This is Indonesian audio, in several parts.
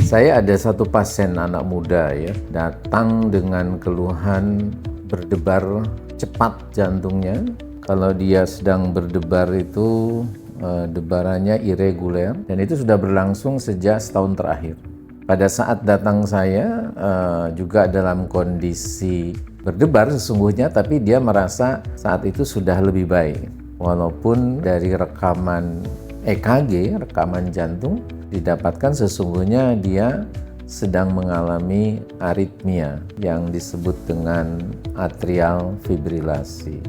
Saya ada satu pasien anak muda ya, datang dengan keluhan berdebar cepat jantungnya. Kalau dia sedang berdebar itu debarannya irreguler dan itu sudah berlangsung sejak setahun terakhir. Pada saat datang saya juga dalam kondisi berdebar sesungguhnya, tapi dia merasa saat itu sudah lebih baik. Walaupun dari rekaman EKG, rekaman jantung, didapatkan sesungguhnya dia sedang mengalami aritmia yang disebut dengan atrial fibrilasi.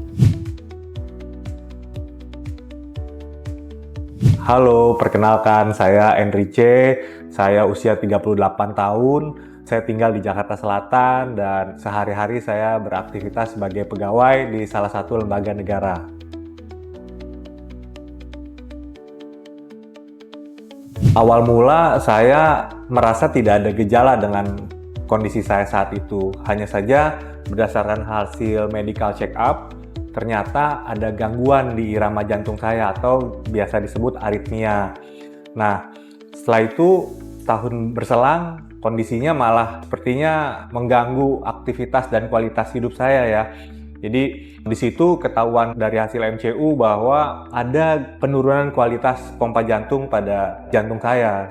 Halo, perkenalkan saya Enrique, saya usia 38 tahun, saya tinggal di Jakarta Selatan dan sehari-hari saya beraktivitas sebagai pegawai di salah satu lembaga negara. Awal mula saya merasa tidak ada gejala dengan kondisi saya saat itu, hanya saja berdasarkan hasil medical check up, ternyata ada gangguan di irama jantung saya atau biasa disebut aritmia. Nah, setelah itu tahun berselang, kondisinya malah sepertinya mengganggu aktivitas dan kualitas hidup saya ya. Jadi di situ ketahuan dari hasil MCU bahwa ada penurunan kualitas pompa jantung pada jantung saya.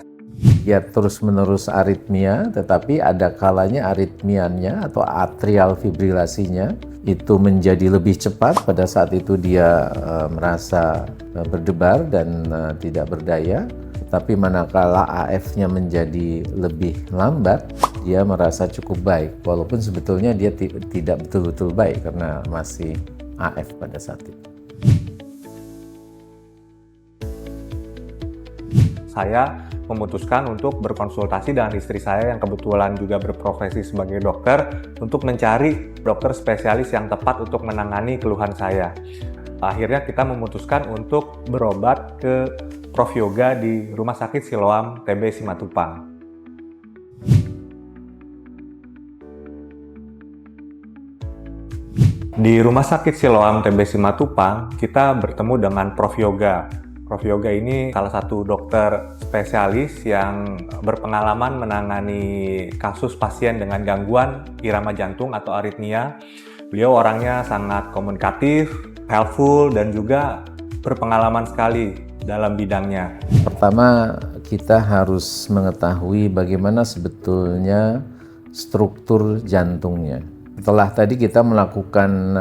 Dia terus-menerus aritmia, tetapi ada kalanya aritmianya atau atrial fibrilasinya itu menjadi lebih cepat. Pada saat itu dia merasa berdebar dan tidak berdaya. Tapi manakala AF-nya menjadi lebih lambat, dia merasa cukup baik. Walaupun sebetulnya dia tidak betul-betul baik karena masih AF pada saat itu. Saya memutuskan untuk berkonsultasi dengan istri saya yang kebetulan juga berprofesi sebagai dokter untuk mencari dokter spesialis yang tepat untuk menangani keluhan saya. Akhirnya kita memutuskan untuk berobat ke Prof Yoga di Rumah Sakit Siloam TB Simatupang. Di Rumah Sakit Siloam TB Simatupang, kita bertemu dengan Prof Yoga. Prof Yoga ini salah satu dokter spesialis yang berpengalaman menangani kasus pasien dengan gangguan irama jantung atau aritmia. Beliau orangnya sangat komunikatif, helpful, dan juga berpengalaman sekali dalam bidangnya. Pertama, kita harus mengetahui bagaimana sebetulnya struktur jantungnya. Setelah tadi kita melakukan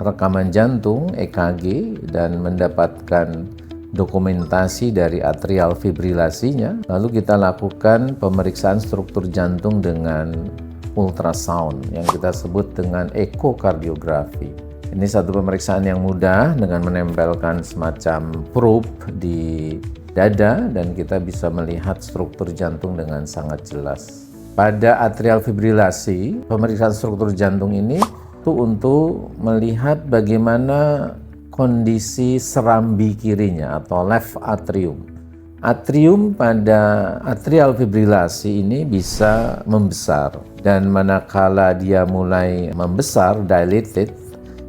rekaman jantung, EKG, dan mendapatkan dokumentasi dari atrial fibrilasinya, lalu kita lakukan pemeriksaan struktur jantung dengan ultrasound yang kita sebut dengan ekokardiografi. Ini satu pemeriksaan yang mudah dengan menempelkan semacam probe di dada dan kita bisa melihat struktur jantung dengan sangat jelas. Pada atrial fibrilasi, pemeriksaan struktur jantung ini itu untuk melihat bagaimana kondisi serambi kirinya atau left atrium. Atrium pada atrial fibrilasi ini bisa membesar dan manakala dia mulai membesar, dilated,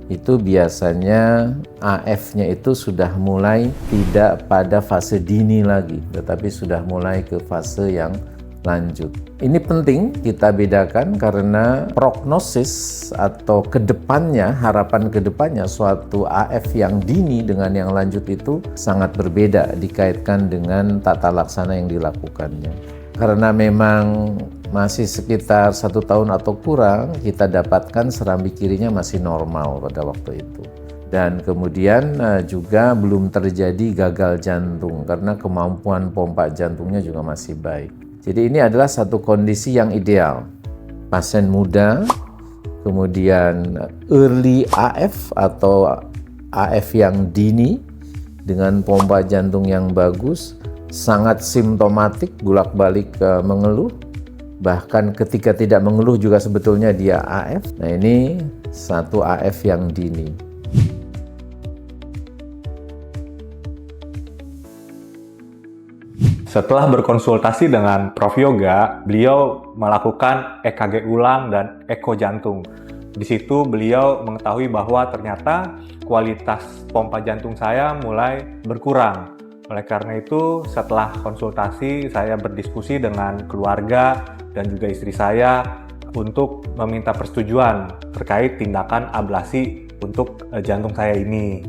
itu biasanya AF-nya itu sudah mulai tidak pada fase dini lagi, tetapi sudah mulai ke fase yang lanjut. Ini penting kita bedakan karena prognosis atau kedepannya, harapan kedepannya suatu AF yang dini dengan yang lanjut itu sangat berbeda dikaitkan dengan tata laksana yang dilakukannya. Karena memang masih sekitar 1 tahun atau kurang, kita dapatkan serambi kirinya masih normal pada waktu itu. Dan kemudian juga belum terjadi gagal jantung karena kemampuan pompa jantungnya juga masih baik. Jadi ini adalah satu kondisi yang ideal. Pasien muda, kemudian early AF atau AF yang dini dengan pompa jantung yang bagus, sangat simptomatik, bolak-balik mengeluh. Bahkan ketika tidak mengeluh juga sebetulnya dia AF. Nah ini satu AF yang dini. Setelah berkonsultasi dengan Prof Yoga, beliau melakukan EKG ulang dan eko jantung. Di situ beliau mengetahui bahwa ternyata kualitas pompa jantung saya mulai berkurang. Oleh karena itu, setelah konsultasi, saya berdiskusi dengan keluarga dan juga istri saya untuk meminta persetujuan terkait tindakan ablasi untuk jantung saya ini.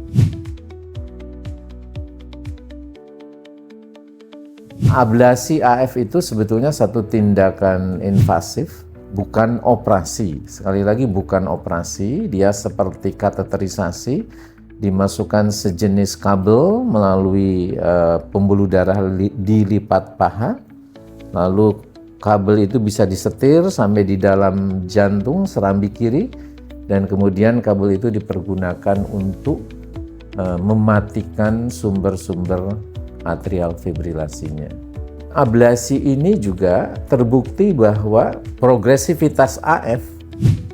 Ablasi AF itu sebetulnya satu tindakan invasif, bukan operasi. Sekali lagi bukan operasi, dia seperti kateterisasi, dimasukkan sejenis kabel melalui pembuluh darah di lipat paha, lalu kabel itu bisa disetir sampai di dalam jantung serambi kiri, dan kemudian kabel itu dipergunakan untuk mematikan sumber-sumber atrial fibrilasinya. Ablasi ini juga terbukti bahwa progresivitas AF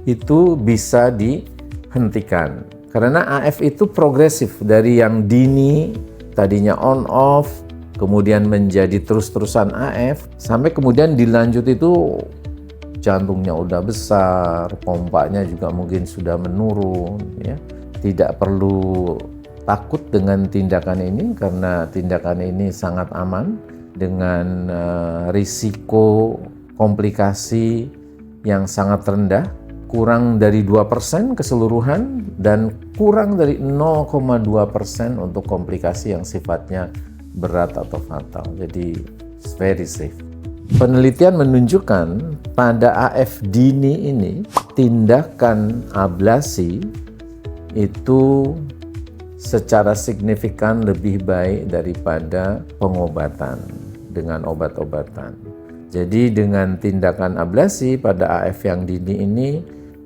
itu bisa dihentikan. Karena AF itu progresif dari yang dini, tadinya on-off, kemudian menjadi terus-terusan AF, sampai kemudian dilanjut itu jantungnya udah besar, pompanya juga mungkin sudah menurun. Ya. Tidak perlu takut dengan tindakan ini karena tindakan ini sangat aman dengan risiko komplikasi yang sangat rendah, kurang dari 2% keseluruhan dan kurang dari 0,2% untuk komplikasi yang sifatnya berat atau fatal. Jadi very safe. Penelitian menunjukkan pada AF dini ini tindakan ablasi itu secara signifikan lebih baik daripada pengobatan dengan obat-obatan. Jadi dengan tindakan ablasi pada AF yang dini ini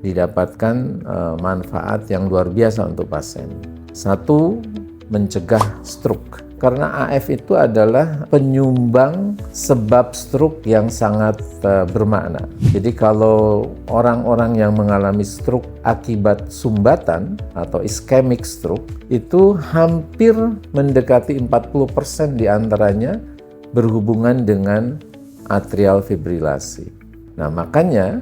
didapatkan manfaat yang luar biasa untuk pasien. Satu, mencegah stroke. Karena AF itu adalah penyumbang sebab stroke yang sangat bermakna. Jadi kalau orang-orang yang mengalami stroke akibat sumbatan atau ischemic stroke, itu hampir mendekati 40% diantaranya berhubungan dengan atrial fibrilasi. Nah, makanya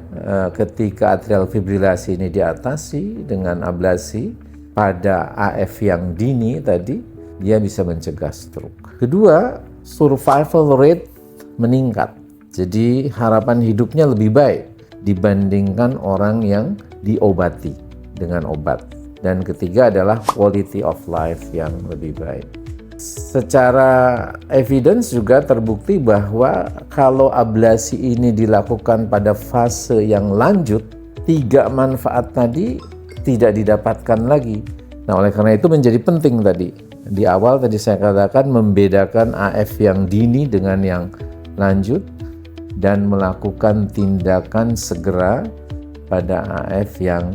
ketika atrial fibrilasi ini diatasi dengan ablasi pada AF yang dini tadi, dia bisa mencegah stroke. Kedua, survival rate meningkat. Jadi harapan hidupnya lebih baik dibandingkan orang yang diobati dengan obat. Dan ketiga adalah quality of life yang lebih baik. Secara evidence juga terbukti bahwa kalau ablasi ini dilakukan pada fase yang lanjut, 3 manfaat tadi tidak didapatkan lagi. Nah, oleh karena itu menjadi penting tadi. Di awal tadi saya katakan membedakan AF yang dini dengan yang lanjut dan melakukan tindakan segera pada AF yang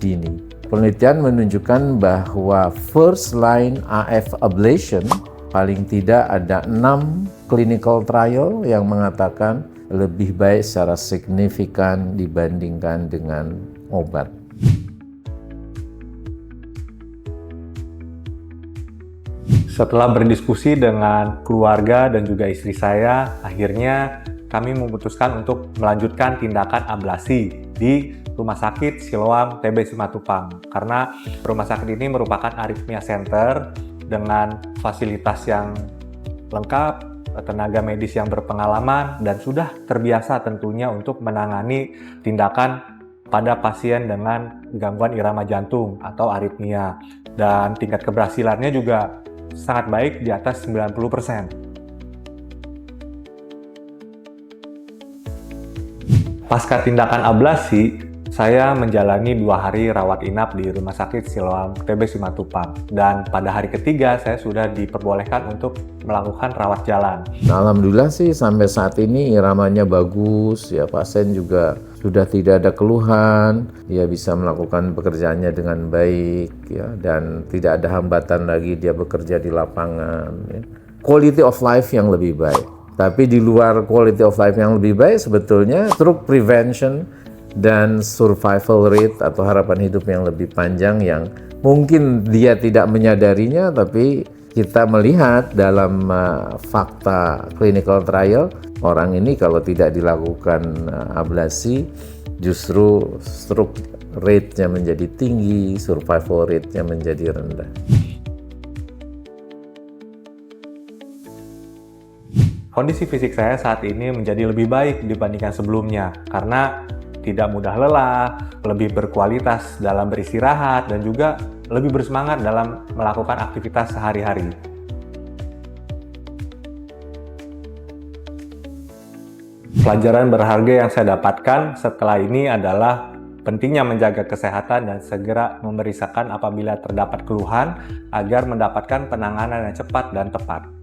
dini. Penelitian menunjukkan bahwa first line AF ablation paling tidak ada 6 clinical trial yang mengatakan lebih baik secara signifikan dibandingkan dengan obat. Setelah berdiskusi dengan keluarga dan juga istri saya, akhirnya kami memutuskan untuk melanjutkan tindakan ablasi di Rumah Sakit Siloam TB Simatupang. Karena rumah sakit ini merupakan arrhythmia center dengan fasilitas yang lengkap, tenaga medis yang berpengalaman, dan sudah terbiasa tentunya untuk menangani tindakan pada pasien dengan gangguan irama jantung atau arrhythmia. Dan tingkat keberhasilannya juga sangat baik, di atas 90%. Pasca tindakan ablasi, saya menjalani 2 hari rawat inap di Rumah Sakit Siloam TB Simatupang. Dan pada hari ketiga, saya sudah diperbolehkan untuk melakukan rawat jalan. Nah, alhamdulillah sih sampai saat ini iramanya bagus, ya pasien juga sudah tidak ada keluhan, dia bisa melakukan pekerjaannya dengan baik, ya, dan tidak ada hambatan lagi dia bekerja di lapangan. Ya. Quality of life yang lebih baik. Tapi di luar quality of life yang lebih baik, sebetulnya stroke prevention dan survival rate atau harapan hidup yang lebih panjang yang mungkin dia tidak menyadarinya, tapi kita melihat dalam fakta clinical trial, orang ini kalau tidak dilakukan ablasi justru stroke rate-nya menjadi tinggi, survival rate-nya menjadi rendah. Kondisi fisik saya saat ini menjadi lebih baik dibandingkan sebelumnya karena tidak mudah lelah, lebih berkualitas dalam beristirahat, dan juga lebih bersemangat dalam melakukan aktivitas sehari-hari. Pelajaran berharga yang saya dapatkan setelah ini adalah pentingnya menjaga kesehatan dan segera memeriksakan apabila terdapat keluhan agar mendapatkan penanganan yang cepat dan tepat.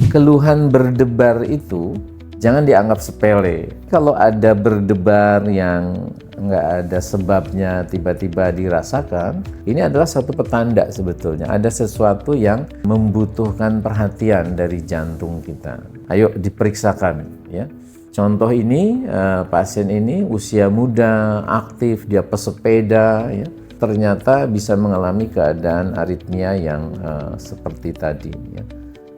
Keluhan berdebar itu jangan dianggap sepele. Kalau ada berdebar yang nggak ada sebabnya tiba-tiba dirasakan, ini adalah satu petanda sebetulnya. Ada sesuatu yang membutuhkan perhatian dari jantung kita. Ayo diperiksakan ya. Contoh ini, pasien ini usia muda, aktif, dia pesepeda ya. Ternyata bisa mengalami keadaan aritmia yang seperti tadi ya.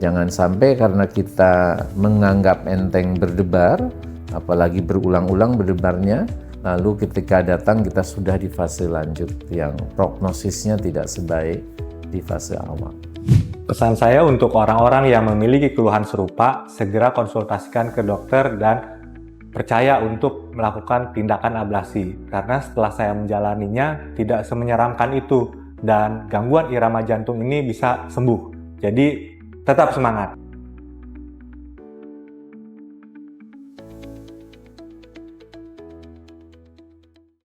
Jangan sampai karena kita menganggap enteng berdebar, apalagi berulang-ulang berdebarnya, lalu ketika datang kita sudah di fase lanjut yang prognosisnya tidak sebaik di fase awal. Pesan saya untuk orang-orang yang memiliki keluhan serupa, segera konsultasikan ke dokter dan percaya untuk melakukan tindakan ablasi. Karena setelah saya menjalaninya, tidak semenyeramkan itu dan gangguan irama jantung ini bisa sembuh. Jadi, tetap semangat!